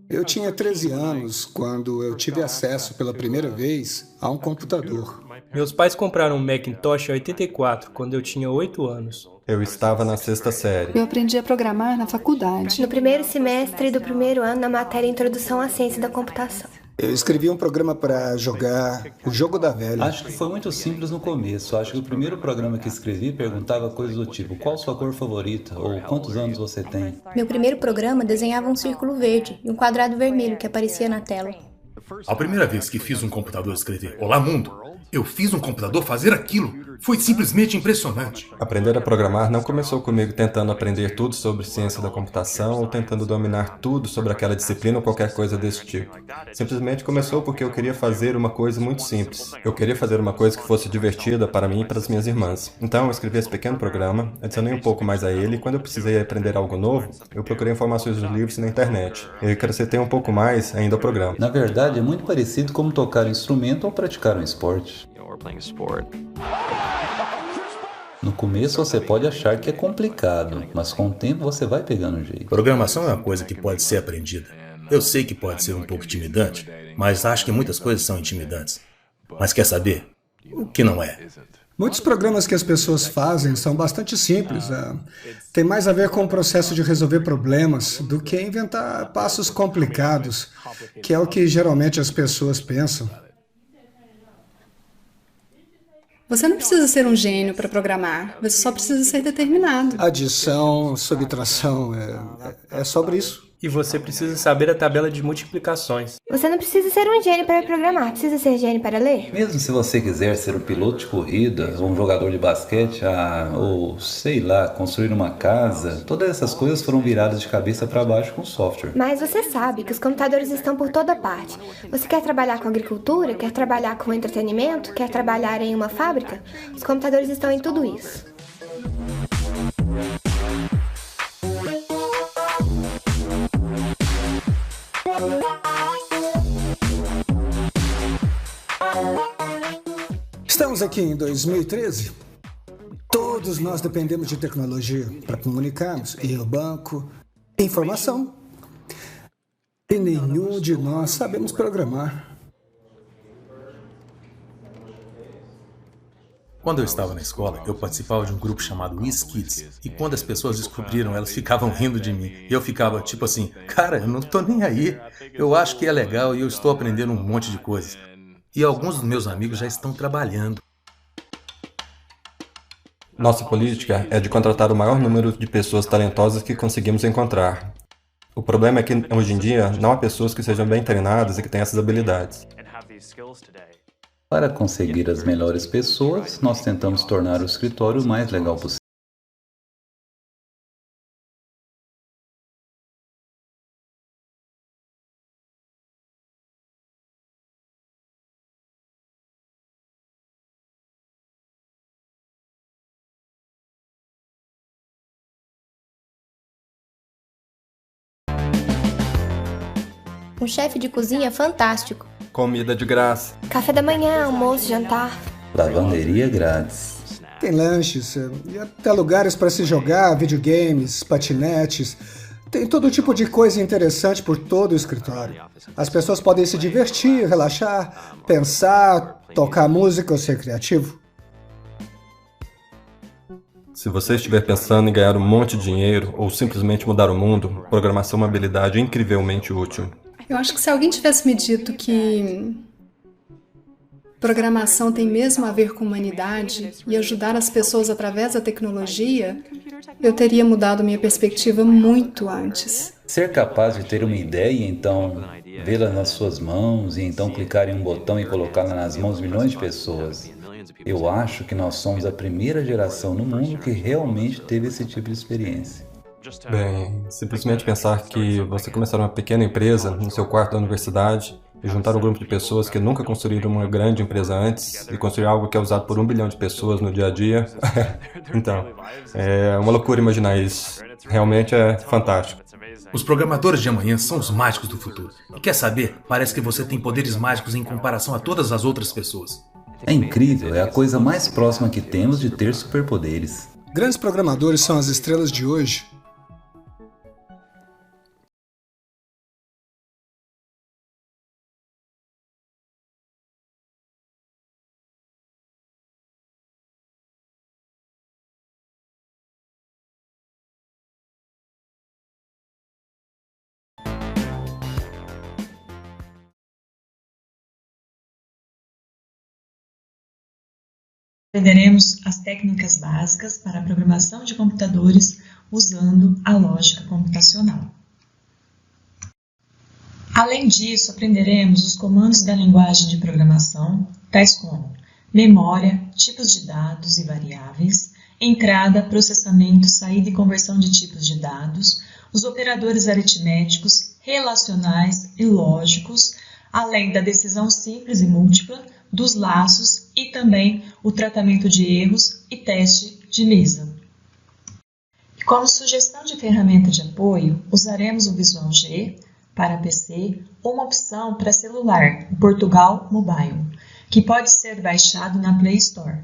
Eu tinha 13 anos quando eu tive acesso pela primeira vez a um computador. Meus pais compraram um Macintosh em 84, quando eu tinha 8 anos. Eu estava na sexta série. Eu aprendi a programar na faculdade. No primeiro semestre do primeiro ano, na matéria Introdução à Ciência da Computação. Eu escrevi um programa para jogar o jogo da velha. Acho que foi muito simples no começo. Acho que o primeiro programa que escrevi perguntava coisas do tipo: qual sua cor favorita? Ou quantos anos você tem? Meu primeiro programa desenhava um círculo verde e um quadrado vermelho que aparecia na tela. A primeira vez que fiz um computador escrever Olá Mundo, eu fiz um computador fazer aquilo. Foi simplesmente impressionante. Aprender a programar não começou comigo tentando aprender tudo sobre ciência da computação ou tentando dominar tudo sobre aquela disciplina ou qualquer coisa desse tipo. Simplesmente começou porque eu queria fazer uma coisa muito simples. Eu queria fazer uma coisa que fosse divertida para mim e para as minhas irmãs. Então eu escrevi esse pequeno programa, adicionei um pouco mais a ele e quando eu precisei aprender algo novo, eu procurei informações dos livros na internet. Eu acrescentei um pouco mais ainda ao programa. Na verdade, é muito parecido como tocar um instrumento ou praticar um esporte. No começo você pode achar que é complicado, mas com o tempo você vai pegando o jeito. Programação é uma coisa que pode ser aprendida. Eu sei que pode ser um pouco intimidante, mas acho que muitas coisas são intimidantes. Mas quer saber? O que não é? Muitos programas que as pessoas fazem são bastante simples. Tem mais a ver com o processo de resolver problemas do que inventar passos complicados, que é o que geralmente as pessoas pensam. Você não precisa ser um gênio para programar, você só precisa ser determinado. Adição, subtração, é sobre isso. E você precisa saber a tabela de multiplicações. Você não precisa ser um gênio para programar, precisa ser gênio para ler. Mesmo se você quiser ser um piloto de corrida, ou um jogador de basquete, ou sei lá, construir uma casa, todas essas coisas foram viradas de cabeça para baixo com software. Mas você sabe que os computadores estão por toda parte. Você quer trabalhar com agricultura, quer trabalhar com entretenimento, quer trabalhar em uma fábrica? Os computadores estão em tudo isso. Estamos aqui em 2013. Todos nós dependemos de tecnologia para comunicarmos, ir ao banco, informação. E nenhum de nós sabemos programar. Quando eu estava na escola, eu participava de um grupo chamado WizKids. E quando as pessoas descobriram, elas ficavam rindo de mim. E eu ficava tipo assim, cara, eu não tô nem aí. Eu acho que é legal e eu estou aprendendo um monte de coisas. E alguns dos meus amigos já estão trabalhando. Nossa política é de contratar o maior número de pessoas talentosas que conseguimos encontrar. O problema é que, hoje em dia, não há pessoas que sejam bem treinadas e que tenham essas habilidades. Para conseguir as melhores pessoas, nós tentamos tornar o escritório o mais legal possível. Um chefe de cozinha fantástico. Comida de graça. Café da manhã, almoço, jantar. Lavanderia grátis. Tem lanches e até lugares para se jogar, videogames, patinetes. Tem todo tipo de coisa interessante por todo o escritório. As pessoas podem se divertir, relaxar, pensar, tocar música ou ser criativo. Se você estiver pensando em ganhar um monte de dinheiro ou simplesmente mudar o mundo, programação é uma habilidade incrivelmente útil. Eu acho que se alguém tivesse me dito que programação tem mesmo a ver com humanidade e ajudar as pessoas através da tecnologia, eu teria mudado minha perspectiva muito antes. Ser capaz de ter uma ideia e então vê-la nas suas mãos e então clicar em um botão e colocá-la nas mãos de milhões de pessoas. Eu acho que nós somos a primeira geração no mundo que realmente teve esse tipo de experiência. Bem, simplesmente pensar que você começar uma pequena empresa no seu quarto da universidade e juntar um grupo de pessoas que nunca construíram uma grande empresa antes e construir algo que é usado por 1 bilhão de pessoas no dia a dia. Então, é uma loucura imaginar isso. Realmente é fantástico. Os programadores de amanhã são os mágicos do futuro. E quer saber? Parece que você tem poderes mágicos em comparação a todas as outras pessoas. É incrível, é a coisa mais próxima que temos de ter superpoderes. Grandes programadores são as estrelas de hoje. Aprenderemos as técnicas básicas para a programação de computadores usando a lógica computacional. Além disso, aprenderemos os comandos da linguagem de programação, tais como memória, tipos de dados e variáveis, entrada, processamento, saída e conversão de tipos de dados, os operadores aritméticos, relacionais e lógicos, além da decisão simples e múltipla, dos laços e também o tratamento de erros e teste de Lisa. Como sugestão de ferramenta de apoio, usaremos o Visual G para PC ou uma opção para celular, o Portugal Mobile, que pode ser baixado na Play Store,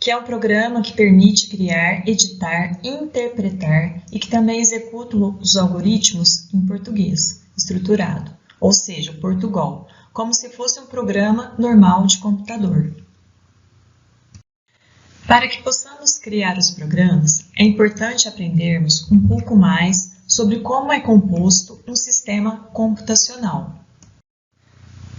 que é um programa que permite criar, editar, interpretar e que também executa os algoritmos em português estruturado, ou seja, o Portugal, como se fosse um programa normal de computador. Para que possamos criar os programas, é importante aprendermos um pouco mais sobre como é composto um sistema computacional.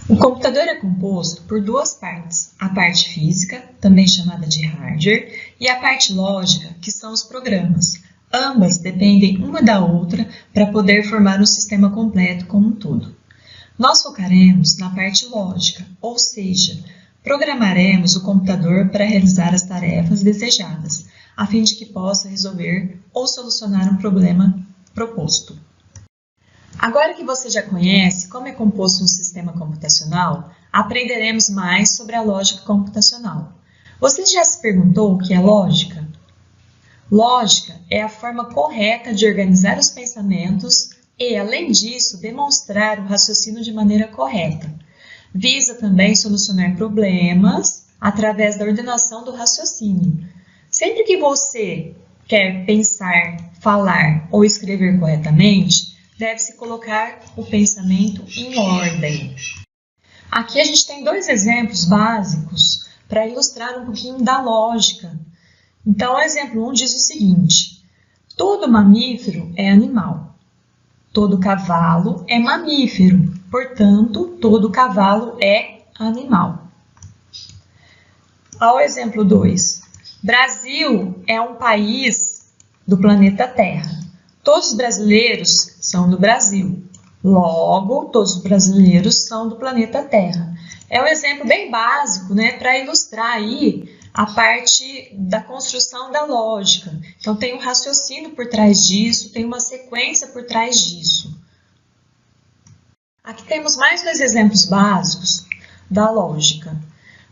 O computador é composto por duas partes, a parte física, também chamada de hardware, e a parte lógica, que são os programas. Ambas dependem uma da outra para poder formar um sistema completo como um todo. Nós focaremos na parte lógica, ou seja, programaremos o computador para realizar as tarefas desejadas, a fim de que possa resolver ou solucionar um problema proposto. Agora que você já conhece como é composto um sistema computacional, aprenderemos mais sobre a lógica computacional. Você já se perguntou o que é lógica? Lógica é a forma correta de organizar os pensamentos e, além disso, demonstrar o raciocínio de maneira correta. Visa também solucionar problemas através da ordenação do raciocínio. Sempre que você quer pensar, falar ou escrever corretamente, deve-se colocar o pensamento em ordem. Aqui a gente tem dois exemplos básicos para ilustrar um pouquinho da lógica. Então, o exemplo 1 diz o seguinte: todo mamífero é animal. Todo cavalo é mamífero. Portanto, todo cavalo é animal. Ao exemplo 2. Brasil é um país do planeta Terra. Todos os brasileiros são do Brasil. Logo, todos os brasileiros são do planeta Terra. É um exemplo bem básico, né, para ilustrar aí a parte da construção da lógica. Então, tem um raciocínio por trás disso, tem uma sequência por trás disso. Aqui temos mais dois exemplos básicos da lógica.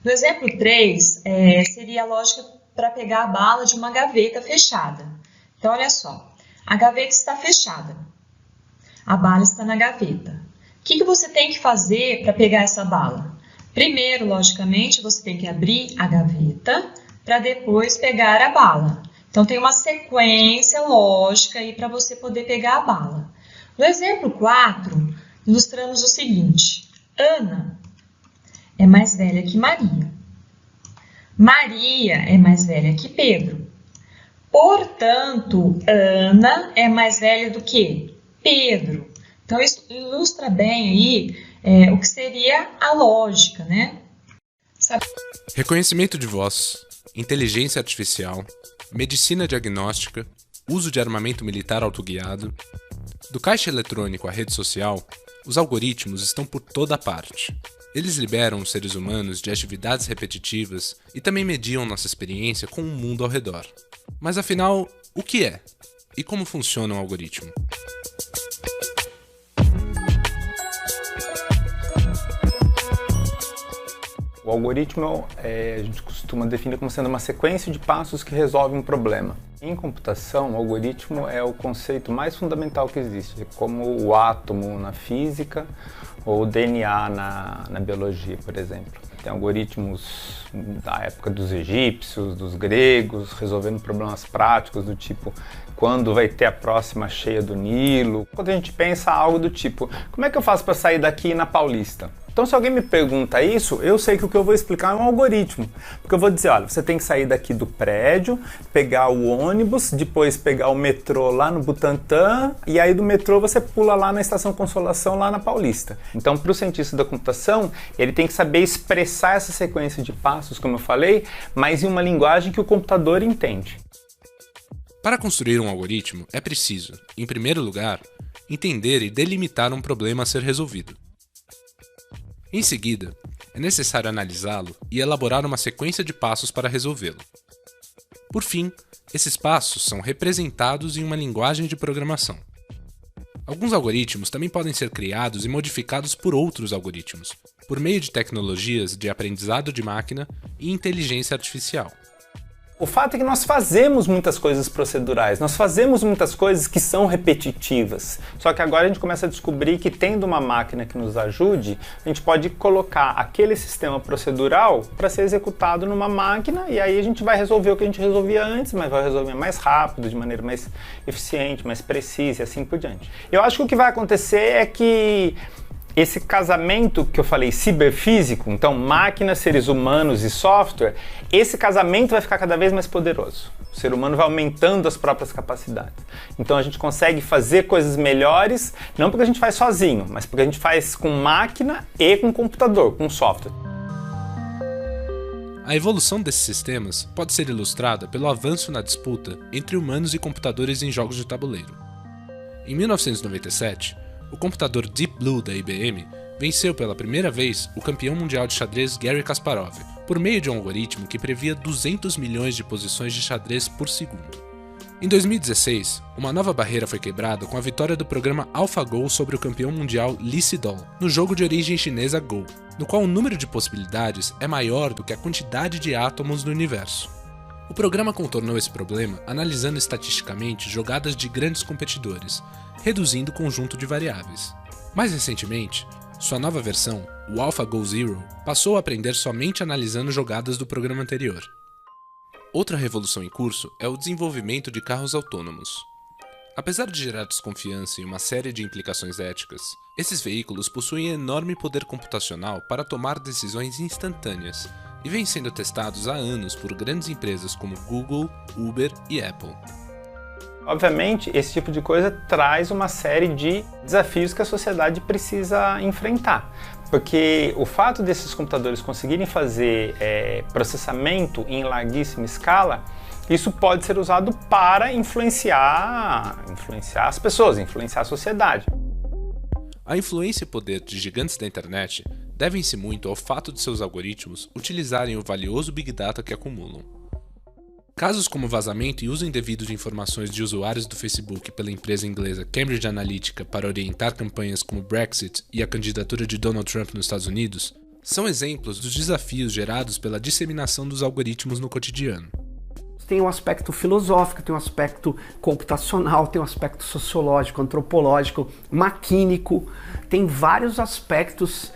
No exemplo 3, seria a lógica para pegar a bala de uma gaveta fechada. Então, olha só. A gaveta está fechada. A bala está na gaveta. O que você tem que fazer para pegar essa bala? Primeiro, logicamente, você tem que abrir a gaveta para depois pegar a bala. Então, tem uma sequência lógica aí para você poder pegar a bala. No exemplo 4, ilustramos o seguinte: Ana é mais velha que Maria. Maria é mais velha que Pedro. Portanto, Ana é mais velha do que Pedro. Então, isso ilustra bem aí o que seria a lógica, né? Reconhecimento de voz, inteligência artificial, medicina diagnóstica, uso de armamento militar autoguiado. Do caixa eletrônico à rede social, os algoritmos estão por toda parte. Eles liberam os seres humanos de atividades repetitivas e também mediam nossa experiência com o mundo ao redor. Mas afinal, o que é? E como funciona um algoritmo? O algoritmo a gente costuma definir como sendo uma sequência de passos que resolve um problema. Em computação, o algoritmo é o conceito mais fundamental que existe, como o átomo na física ou o DNA na biologia, por exemplo. Tem algoritmos da época dos egípcios, dos gregos, resolvendo problemas práticos do tipo quando vai ter a próxima cheia do Nilo. Quando a gente pensa algo do tipo, como é que eu faço para sair daqui na Paulista? Então, se alguém me pergunta isso, eu sei que o que eu vou explicar é um algoritmo. Porque eu vou dizer, olha, você tem que sair daqui do prédio, pegar o ônibus, depois pegar o metrô lá no Butantã, e aí do metrô você pula lá na Estação Consolação, lá na Paulista. Então, para o cientista da computação, ele tem que saber expressar essa sequência de passos, como eu falei, mas em uma linguagem que o computador entende. Para construir um algoritmo, é preciso, em primeiro lugar, entender e delimitar um problema a ser resolvido. Em seguida, é necessário analisá-lo e elaborar uma sequência de passos para resolvê-lo. Por fim, esses passos são representados em uma linguagem de programação. Alguns algoritmos também podem ser criados e modificados por outros algoritmos, por meio de tecnologias de aprendizado de máquina e inteligência artificial. O fato é que nós fazemos muitas coisas procedurais, nós fazemos muitas coisas que são repetitivas. Só que agora a gente começa a descobrir que, tendo uma máquina que nos ajude, a gente pode colocar aquele sistema procedural para ser executado numa máquina, e aí a gente vai resolver o que a gente resolvia antes, mas vai resolver mais rápido, de maneira mais eficiente, mais precisa e assim por diante. Eu acho que o que vai acontecer é que esse casamento que eu falei, ciberfísico, então máquina, seres humanos e software, esse casamento vai ficar cada vez mais poderoso. O ser humano vai aumentando as próprias capacidades. Então a gente consegue fazer coisas melhores, não porque a gente faz sozinho, mas porque a gente faz com máquina e com computador, com software. A evolução desses sistemas pode ser ilustrada pelo avanço na disputa entre humanos e computadores em jogos de tabuleiro. Em 1997, o computador Deep Blue da IBM venceu pela primeira vez o campeão mundial de xadrez Garry Kasparov, por meio de um algoritmo que previa 200 milhões de posições de xadrez por segundo. Em 2016, uma nova barreira foi quebrada com a vitória do programa AlphaGo sobre o campeão mundial Lee Sedol, no jogo de origem chinesa Go, no qual o número de possibilidades é maior do que a quantidade de átomos no universo. O programa contornou esse problema analisando estatisticamente jogadas de grandes competidores, reduzindo o conjunto de variáveis. Mais recentemente, sua nova versão, o AlphaGo Zero, passou a aprender somente analisando jogadas do programa anterior. Outra revolução em curso é o desenvolvimento de carros autônomos. Apesar de gerar desconfiança e uma série de implicações éticas, esses veículos possuem enorme poder computacional para tomar decisões instantâneas e vêm sendo testados há anos por grandes empresas como Google, Uber e Apple. Obviamente, esse tipo de coisa traz uma série de desafios que a sociedade precisa enfrentar. Porque o fato desses computadores conseguirem fazer processamento em larguíssima escala, isso pode ser usado para influenciar as pessoas, influenciar a sociedade. A influência e poder de gigantes da internet devem-se muito ao fato de seus algoritmos utilizarem o valioso Big Data que acumulam. Casos como vazamento e uso indevido de informações de usuários do Facebook pela empresa inglesa Cambridge Analytica para orientar campanhas como o Brexit e a candidatura de Donald Trump nos Estados Unidos são exemplos dos desafios gerados pela disseminação dos algoritmos no cotidiano. Tem um aspecto filosófico, tem um aspecto computacional, tem um aspecto sociológico, antropológico, maquínico, tem vários aspectos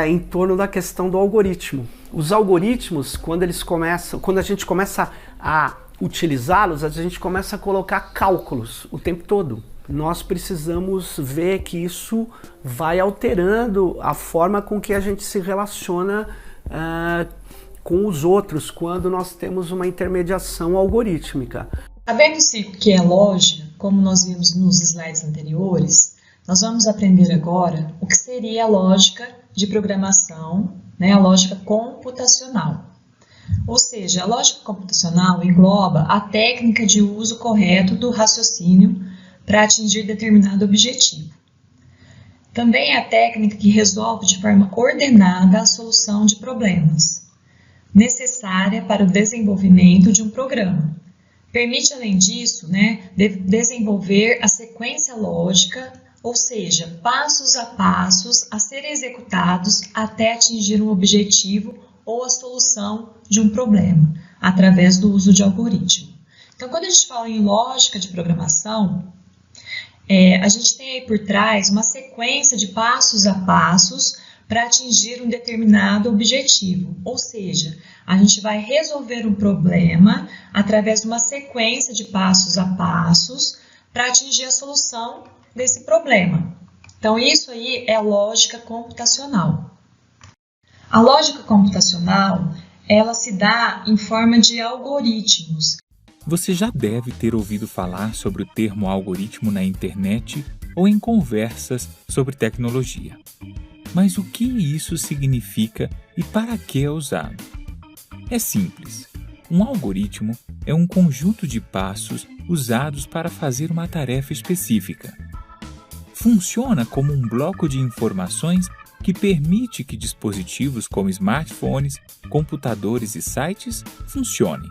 em torno da questão do algoritmo. Os algoritmos, quando a gente começa a utilizá-los, a gente começa a colocar cálculos o tempo todo. Nós precisamos ver que isso vai alterando a forma com que a gente se relaciona com os outros quando nós temos uma intermediação algorítmica. Sabendo-se o que é lógica, como nós vimos nos slides anteriores, nós vamos aprender agora o que seria a lógica de programação, a lógica computacional. Ou seja, a lógica computacional engloba a técnica de uso correto do raciocínio para atingir determinado objetivo. Também é a técnica que resolve de forma ordenada a solução de problemas, necessária para o desenvolvimento de um programa. Permite, além disso, desenvolver a sequência lógica, ou seja, passos a passos a serem executados até atingir um objetivo ou a solução de um problema, através do uso de algoritmo. Então, quando a gente fala em lógica de programação, a gente tem aí por trás uma sequência de passos a passos para atingir um determinado objetivo, ou seja, a gente vai resolver um problema através de uma sequência de passos a passos para atingir a solução desse problema. Então, isso aí é lógica computacional. A lógica computacional, ela se dá em forma de algoritmos. Você já deve ter ouvido falar sobre o termo algoritmo na internet ou em conversas sobre tecnologia. Mas o que isso significa e para que é usado? É simples. Um algoritmo é um conjunto de passos usados para fazer uma tarefa específica. Funciona como um bloco de informações que permite que dispositivos como smartphones, computadores e sites funcionem.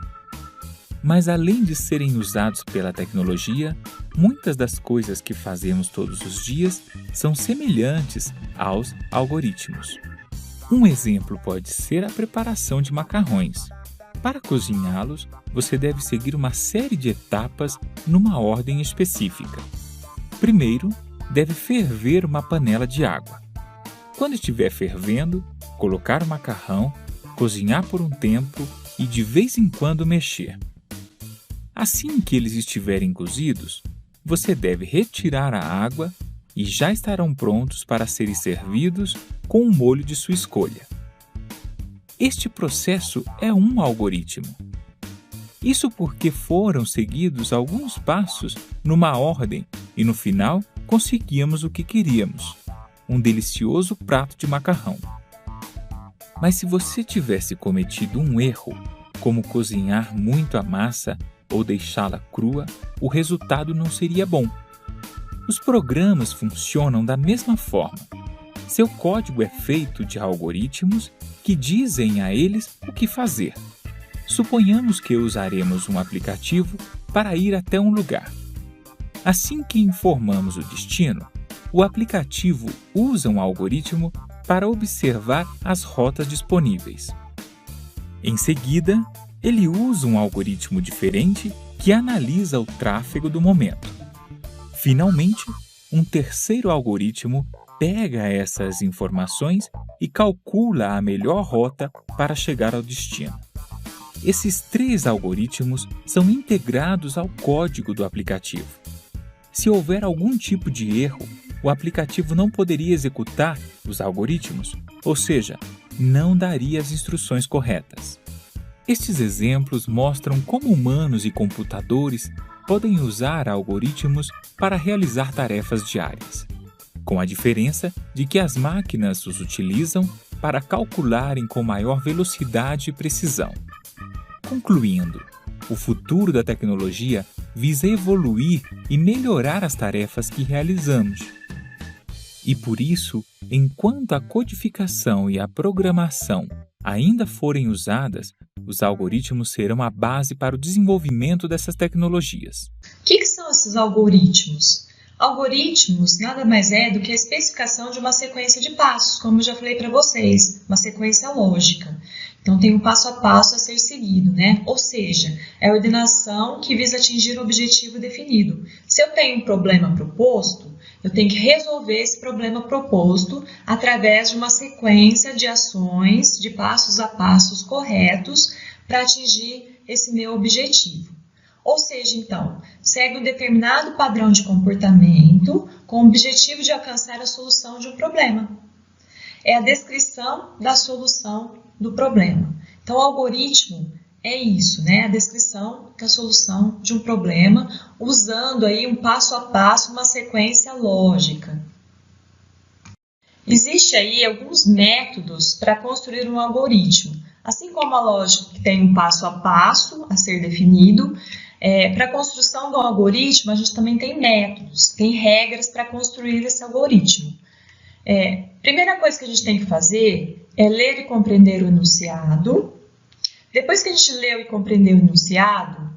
Mas além de serem usados pela tecnologia, muitas das coisas que fazemos todos os dias são semelhantes aos algoritmos. Um exemplo pode ser a preparação de macarrões. Para cozinhá-los, você deve seguir uma série de etapas numa ordem específica. Primeiro, deve ferver uma panela de água. Quando estiver fervendo, colocar o macarrão, cozinhar por um tempo e de vez em quando mexer. Assim que eles estiverem cozidos, você deve retirar a água e já estarão prontos para serem servidos com um molho de sua escolha. Este processo é um algoritmo. Isso porque foram seguidos alguns passos numa ordem e no final conseguíamos o que queríamos, um delicioso prato de macarrão. Mas se você tivesse cometido um erro, como cozinhar muito a massa ou deixá-la crua, o resultado não seria bom. Os programas funcionam da mesma forma. Seu código é feito de algoritmos que dizem a eles o que fazer. Suponhamos que usaremos um aplicativo para ir até um lugar. Assim que informamos o destino, o aplicativo usa um algoritmo para observar as rotas disponíveis. Em seguida, ele usa um algoritmo diferente que analisa o tráfego do momento. Finalmente, um terceiro algoritmo pega essas informações e calcula a melhor rota para chegar ao destino. Esses 3 algoritmos são integrados ao código do aplicativo. Se houver algum tipo de erro, o aplicativo não poderia executar os algoritmos, ou seja, não daria as instruções corretas. Estes exemplos mostram como humanos e computadores podem usar algoritmos para realizar tarefas diárias, com a diferença de que as máquinas os utilizam para calcularem com maior velocidade e precisão. Concluindo, o futuro da tecnologia visa evoluir e melhorar as tarefas que realizamos. E por isso, enquanto a codificação e a programação ainda forem usadas, os algoritmos serão a base para o desenvolvimento dessas tecnologias. O que são esses algoritmos? Algoritmos nada mais é do que a especificação de uma sequência de passos, como eu já falei para vocês, uma sequência lógica. Então tem um passo a passo a ser seguido, né? Ou seja, é a ordenação que visa atingir um objetivo definido. Se eu tenho um problema proposto, eu tenho que resolver esse problema proposto através de uma sequência de ações, de passos a passos corretos para atingir esse meu objetivo. Ou seja, então, segue um determinado padrão de comportamento com o objetivo de alcançar a solução de um problema. É a descrição da solução do problema. Então, o algoritmo é isso, né? A descrição da solução de um problema, usando aí um passo a passo, uma sequência lógica. Existe aí alguns métodos para construir um algoritmo. Assim como a lógica que tem um passo a passo a ser definido, para a construção do algoritmo, a gente também tem métodos, tem regras para construir esse algoritmo. Primeira coisa que a gente tem que fazer é ler e compreender o enunciado. Depois que a gente leu e compreendeu o enunciado,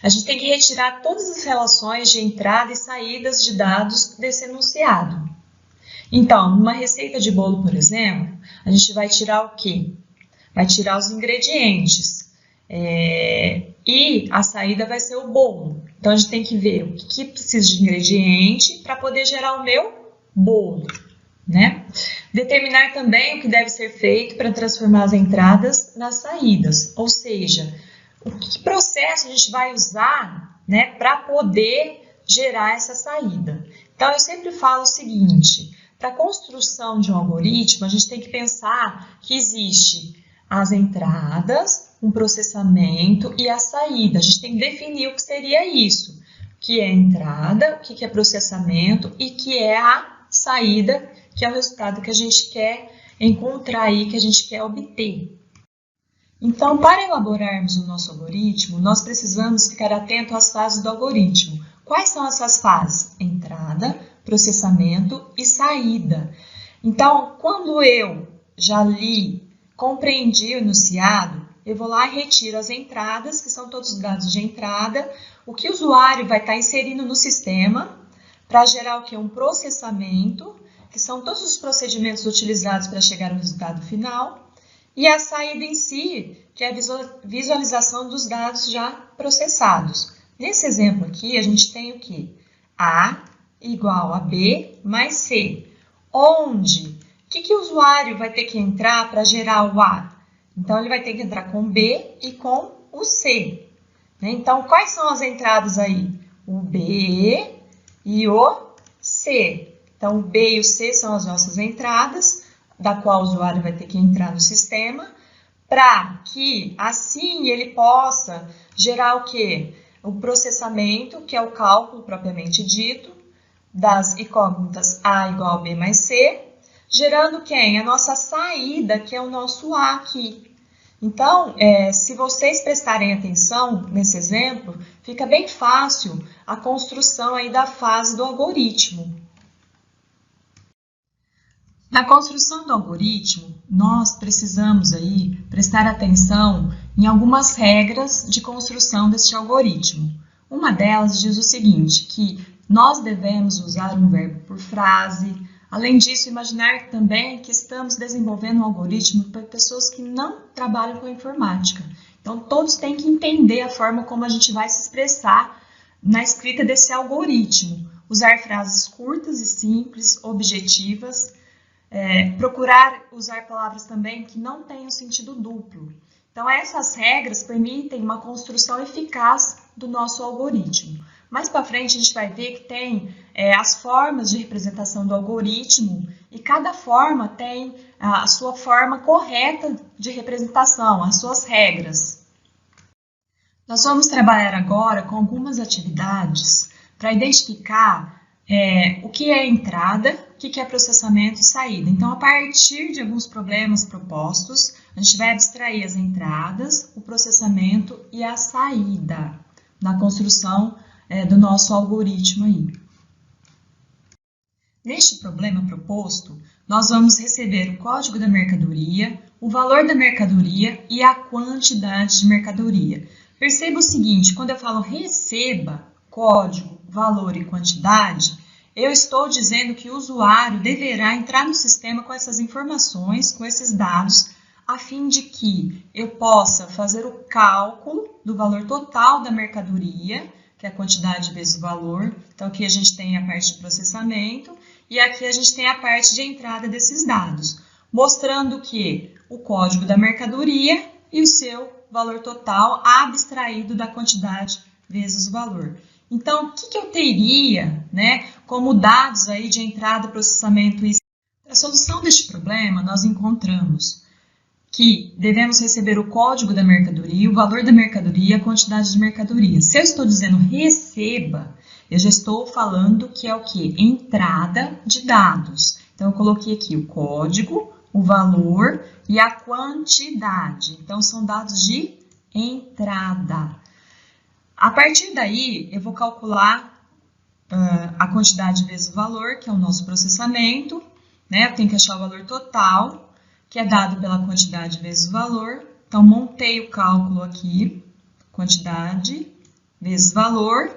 a gente tem que retirar todas as relações de entrada e saídas de dados desse enunciado. Então, numa receita de bolo, por exemplo, a gente vai tirar o quê? Vai tirar os ingredientes. E a saída vai ser o bolo. Então, a gente tem que ver o que precisa de ingrediente para poder gerar o meu bolo, né? Determinar também o que deve ser feito para transformar as entradas nas saídas, ou seja, que processo a gente vai usar, né, para poder gerar essa saída. Então, eu sempre falo o seguinte, Para a construção de um algoritmo, a gente tem que pensar que existe as entradas, um processamento e a saída. A gente tem que definir o que seria isso. O que é entrada, o que é processamento e o que é a saída, que é o resultado que a gente quer encontrar aí, que a gente quer obter. Então, para elaborarmos o nosso algoritmo, nós precisamos ficar atento às fases do algoritmo. Quais são essas fases? Entrada, processamento e saída. Então, quando eu já li, compreendi o enunciado, eu vou lá e retiro as entradas, que são todos os dados de entrada, o que o usuário vai estar inserindo no sistema, para gerar o que? Um processamento, que são todos os procedimentos utilizados para chegar ao resultado final, e a saída em si, que é a visualização dos dados já processados. Nesse exemplo aqui, a gente tem o quê? A igual a B mais C. Onde? O que o usuário vai ter que entrar para gerar o A? Então, ele vai ter que entrar com B e com o C. Então, quais são as entradas aí? O B e o C. Então, o B e o C são as nossas entradas, da qual o usuário vai ter que entrar no sistema, para que, assim, ele possa gerar o quê? O processamento, que é o cálculo propriamente dito, das incógnitas A igual a B mais C, gerando quem? A nossa saída, que é o nosso A aqui. Então, se vocês prestarem atenção nesse exemplo, fica bem fácil a construção aí da fase do algoritmo. Na construção do algoritmo, nós precisamos aí prestar atenção em algumas regras de construção deste algoritmo. Uma delas diz o seguinte, que nós devemos usar um verbo por frase. Além disso, imaginar também que estamos desenvolvendo um algoritmo para pessoas que não trabalham com informática. Então, todos têm que entender a forma como a gente vai se expressar na escrita desse algoritmo. Usar frases curtas e simples, objetivas. Procurar usar palavras também que não tenham sentido duplo. Então, essas regras permitem uma construção eficaz do nosso algoritmo. Mais para frente, a gente vai ver que tem as formas de representação do algoritmo e cada forma tem a sua forma correta de representação, as suas regras. Nós vamos trabalhar agora com algumas atividades para identificar o que é entrada, o que é processamento e saída. Então, a partir de alguns problemas propostos, a gente vai abstrair as entradas, o processamento e a saída na construção do nosso algoritmo aí. Neste problema proposto, nós vamos receber o código da mercadoria, o valor da mercadoria e a quantidade de mercadoria. Perceba o seguinte, quando eu falo receba código, valor e quantidade, eu estou dizendo que o usuário deverá entrar no sistema com essas informações, com esses dados, a fim de que eu possa fazer o cálculo do valor total da mercadoria, que é a quantidade vezes o valor. Então, aqui a gente tem a parte de processamento e aqui a gente tem a parte de entrada desses dados, mostrando que o código da mercadoria e o seu valor total abstraído da quantidade vezes o valor. Então, o que eu teria, como dados aí de entrada, processamento e... Para a solução deste problema, nós encontramos que devemos receber o código da mercadoria, o valor da mercadoria e a quantidade de mercadoria. Se eu estou dizendo receba, eu já estou falando que é o quê? Entrada de dados. Então, eu coloquei aqui o código, o valor e a quantidade. Então, são dados de entrada. A partir daí, eu vou calcular a quantidade vezes o valor, que é o nosso processamento, Eu tenho que achar o valor total, que é dado pela quantidade vezes o valor. Então, montei o cálculo aqui, quantidade vezes valor,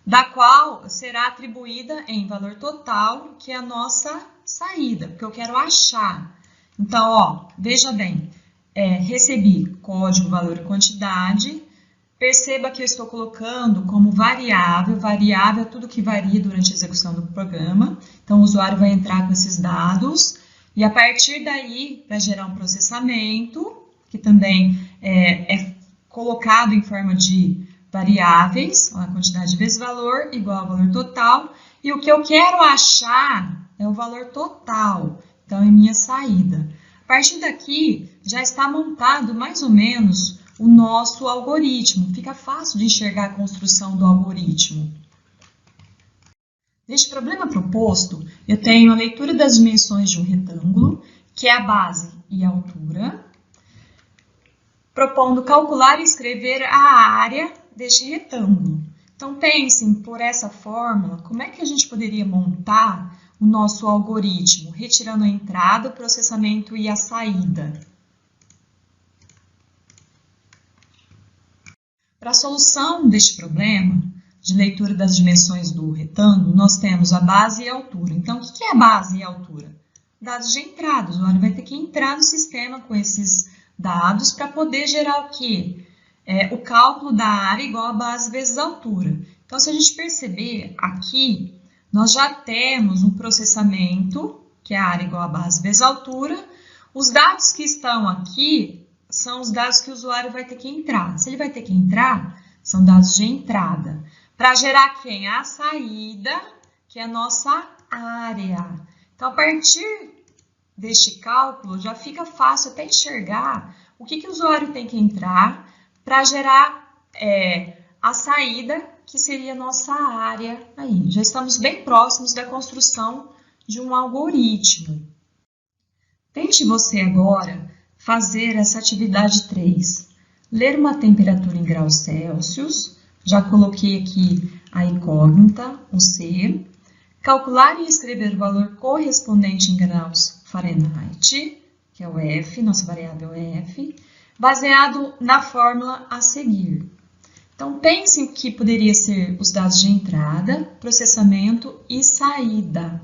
da qual será atribuída em valor total, que é a nossa saída, porque eu quero achar. Então, veja bem, recebi código, valor e quantidade. Perceba que eu estou colocando como variável é tudo que varia durante a execução do programa. Então, o usuário vai entrar com esses dados e a partir daí vai gerar um processamento, que também é colocado em forma de variáveis, a quantidade vezes valor igual ao valor total. E o que eu quero achar é o valor total, então é minha saída. A partir daqui, já está montado mais ou menos o nosso algoritmo. Fica fácil de enxergar a construção do algoritmo. Neste problema proposto, eu tenho a leitura das dimensões de um retângulo, que é a base e a altura, propondo calcular e escrever a área deste retângulo. Então, pensem por essa fórmula, como é que a gente poderia montar o nosso algoritmo, retirando a entrada, o processamento e a saída. Para a solução deste problema, de leitura das dimensões do retângulo, nós temos a base e a altura. Então, o que é a base e a altura? Dados de entrada. O usuário vai ter que entrar no sistema com esses dados para poder gerar o quê? O cálculo da área igual a base vezes a altura. Então, se a gente perceber aqui, nós já temos um processamento, que é a área igual a base vezes a altura. Os dados que estão aqui são os dados que o usuário vai ter que entrar. Se ele vai ter que entrar, são dados de entrada. Para gerar quem? A saída, que é a nossa área. Então, a partir deste cálculo, já fica fácil até enxergar o que o usuário tem que entrar para gerar a saída, que seria a nossa área aí. Já estamos bem próximos da construção de um algoritmo. Tente você agora fazer essa atividade 3. Ler uma temperatura em graus Celsius. Já coloquei aqui a incógnita, o C. Calcular e escrever o valor correspondente em graus Fahrenheit, que é o F, nossa variável F, baseado na fórmula a seguir. Então, pensem o que poderia ser os dados de entrada, processamento e saída.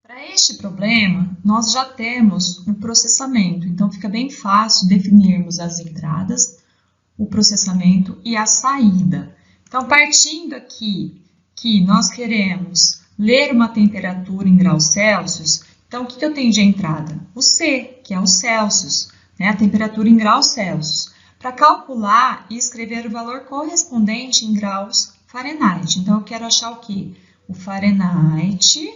Para este problema, nós já temos o processamento, então fica bem fácil definirmos as entradas, o processamento e a saída. Então, partindo aqui que nós queremos ler uma temperatura em graus Celsius, então o que eu tenho de entrada? O C, que é o Celsius, né? A temperatura em graus Celsius. Para calcular e escrever o valor correspondente em graus Fahrenheit. Então, eu quero achar o quê? O Fahrenheit,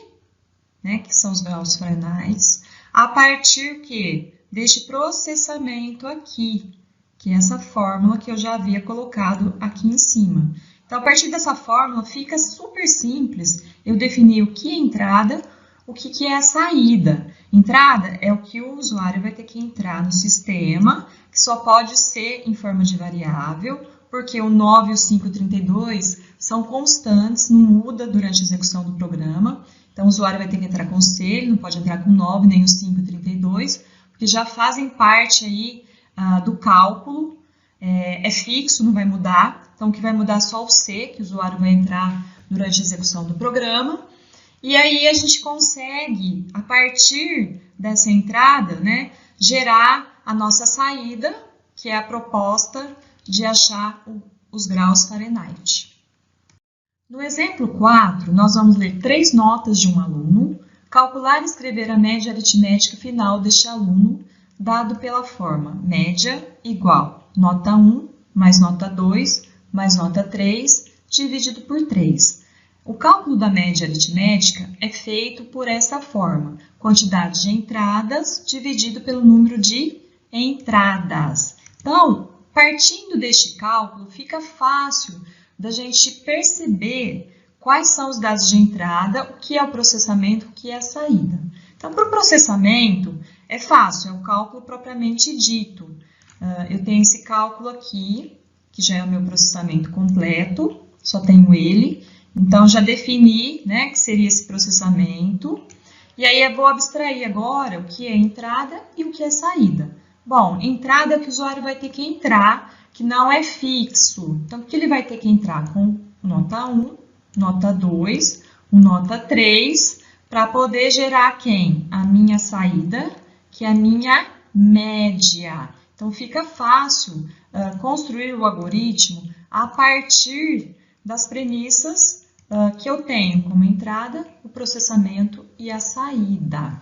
né, que são os graus Fahrenheit, a partir deste processamento aqui, que é essa fórmula que eu já havia colocado aqui em cima. Então, a partir dessa fórmula, fica super simples eu definir o que é entrada, o que é a saída. Entrada é o que o usuário vai ter que entrar no sistema, que só pode ser em forma de variável, porque o 9 e o 532 são constantes, não muda durante a execução do programa. Então, o usuário vai ter que entrar com C, ele não pode entrar com 9 nem o 532, porque já fazem parte aí do cálculo, é fixo, não vai mudar. Então, o que vai mudar é só o C, que o usuário vai entrar durante a execução do programa. E aí a gente consegue, a partir dessa entrada, né, gerar a nossa saída, que é a proposta de achar os graus Fahrenheit. No exemplo 4, nós vamos ler 3 notas de um aluno, calcular e escrever a média aritmética final deste aluno, dado pela forma média igual nota 1 mais nota 2 mais nota 3 dividido por 3. O cálculo da média aritmética é feito por essa forma, quantidade de entradas dividido pelo número de entradas. Então, partindo deste cálculo, fica fácil da gente perceber quais são os dados de entrada, o que é o processamento, o que é a saída. Então, para o processamento, é fácil, é o cálculo propriamente dito. Eu tenho esse cálculo aqui, que já é o meu processamento completo, só tenho ele. Então, já defini, né, que seria esse processamento. E aí, eu vou abstrair agora o que é entrada e o que é saída. Bom, entrada é o que o usuário vai ter que entrar, que não é fixo. Então, o que ele vai ter que entrar? Com nota 1, nota 2, nota 3, para poder gerar quem? A minha saída, que é a minha média. Então, fica fácil construir o algoritmo a partir das premissas que eu tenho como entrada, o processamento e a saída.